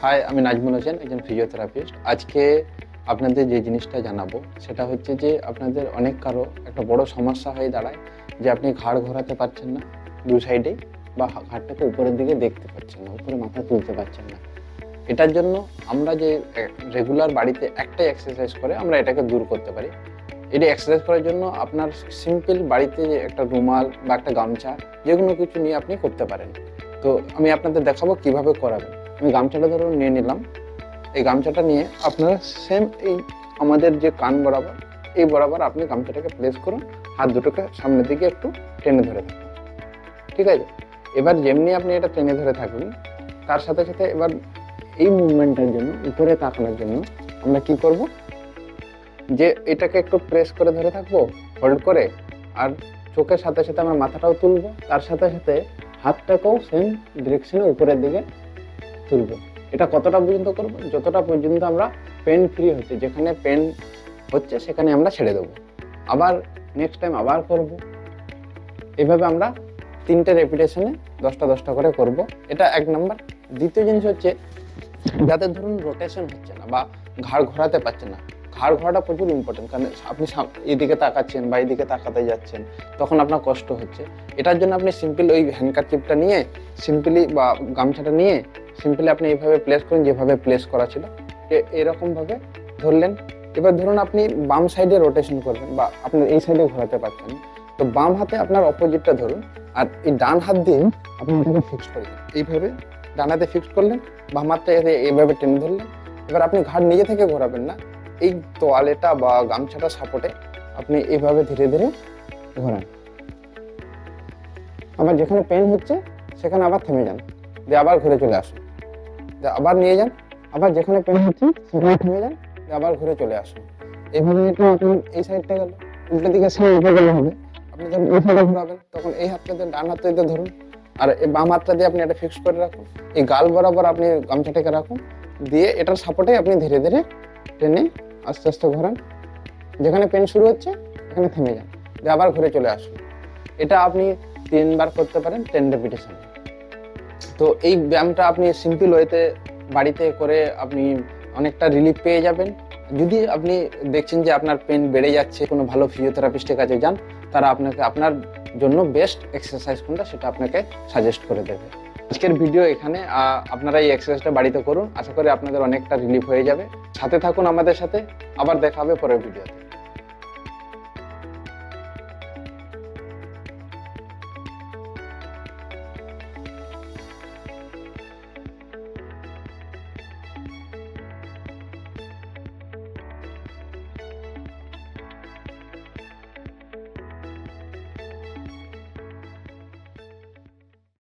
High, আমি নাজমুল হোসেন, একজন physiotherapist. আজকে আপনাদের যে জিনিসটা জানাবো সেটা হচ্ছে যে আপনাদের অনেক কারো একটা বড় সমস্যা হয়ে দাঁড়ায় যে আপনি ঘাড় ঘোরাতে পারছেন না দু সাইডে, বা ঘাড়টাকে উপরের দিকে দেখতে পাচ্ছেন না, উপরে মাথা তুলতে পারছেন না। এটার জন্য আমরা যে রেগুলার বাড়িতে একটাই এক্সারসাইজ করে আমরা এটাকে দূর করতে পারি। এটি এক্সারসাইজ করার জন্য আপনার সিম্পল বাড়িতে একটা রুমাল বা একটা গামছা যে কোনো কিছু নিয়ে আপনি করতে পারেন। তো আমি আপনাদের দেখাবো কিভাবে করাবেন। আমি গামছাটা ধরুন নিয়ে নিলাম। এই গামছাটা নিয়ে আপনারা সেম এই আমাদের যে কান বরাবর এই বরাবর আপনি গামছাটাকে প্লেস করুন, হাত দুটোকে সামনের দিকে একটু টেনে ধরে থাকুন। ঠিক আছে, এবার যেমনি আপনি এটা টেনে ধরে থাকবেন, তার সাথে সাথে এবার এই মুভমেন্টের জন্য উপরে তাকানোর জন্য আমরা কি করব, যে এটাকে একটু প্রেস করে ধরে থাকবো হোল্ড করে, আর চোখের সাথে সাথে আমরা মাথাটাও তুলবো, তার সাথে সাথে হাতটাকেও সেম ডিরেকশনে উপরের দিকে তুলবো। এটা কতটা পর্যন্ত করবো? যতটা পর্যন্ত আমরা পেন ফ্রি হচ্ছে, যেখানে পেন হচ্ছে সেখানে আমরা ছেড়ে দেবো। আবার নেক্সট টাইম আবার করব। এইভাবে আমরা 3টে রেপিটেশনে 10টা করে করব। এটা 1 নাম্বার। দ্বিতীয় জিনিস হচ্ছে, যাদের ধরুন রোটেশন হচ্ছে না বা ঘাড় ঘোরাতে পারছে না, ঘাড় ঘোরাটা প্রচুর ইম্পর্টেন্ট, কারণ আপনি এদিকে তাকাচ্ছেন বা এদিকে তাকাতে যাচ্ছেন, তখন আপনার কষ্ট হচ্ছে। এটার জন্য আপনি সিম্পল ওই হ্যান্ডকারচিপটা নিয়ে সিম্পলি বা গামছাটা নিয়ে সিম্পলি আপনি এইভাবে প্লেস করুন, যেভাবে প্লেস করা ছিল এরকমভাবে ধরলেন। এবার ধরুন আপনি বাম সাইডে রোটেশন করবেন বা আপনার এই সাইডে ঘোরাতে পারছেন, তো বাম হাতে আপনার অপোজিটটা ধরুন, আর এই ডান হাত দিয়ে আপনি এটাকে ফিক্স করলেন। এইভাবে ডান হাতে ফিক্স করলেন, বাম হাতটা এইভাবে টেনে ধরলেন। এবার আপনি ঘাড় নিজে থেকে ঘোরাবেন না, এই তোয়ালেটা বা গামছাটা সাপোর্টে আপনি এইভাবে ধীরে ধীরে ঘোরান। আবার যেখানে পেন হচ্ছে সেখানে আবার থেমে যান, দিয়ে আবার ঘুরে চলে আসুন, দিয়ে আবার নিয়ে যান। আবার যেখানে পেন হচ্ছে সেখানে থেমে যান, দিয়ে আবার ঘুরে চলে আসুন। এইভাবে একটু আপনি এই সাইডটা গেল, উল্টো দিকে উল্টো গেলে হবে। আপনি যখন এই সাইডে ঘোরাবেন তখন এই হাতটা দিয়ে ডান হাতটা দিয়ে ধরুন, আর এই বাম হাতটা দিয়ে আপনি এটা ফিক্স করে রাখুন। এই গাল বরাবর আপনি গামছাটাকে রাখুন, দিয়ে এটার সাপোর্টে আপনি ধীরে ধীরে টেনে আস্তে আস্তে ঘোরান। যেখানে পেন শুরু হচ্ছে এখানে থেমে যান, দিয়ে আবার ঘুরে চলে আসুন। এটা আপনি 3 বার করতে পারেন 10 রেপিটেশন। তো এই ব্যায়ামটা আপনি সিম্পল ওয়েতে বাড়িতে করে আপনি অনেকটা রিলিফ পেয়ে যাবেন। যদি আপনি দেখছেন যে আপনার পেন বেড়ে যাচ্ছে, কোনো ভালো ফিজিওথেরাপিস্টের কাছে যান, তারা আপনাকে আপনার জন্য বেস্ট এক্সারসাইজ কোনটা সেটা আপনাকে সাজেস্ট করে দেবে। আজকের ভিডিও এখানে। আপনারা এই এক্সারসাইজটা বাড়িতে করুন, আশা করি আপনাদের অনেকটা রিলিফ হয়ে যাবে। সাথে থাকুন আমাদের সাথে, আবার দেখা হবে পরের ভিডিওতে।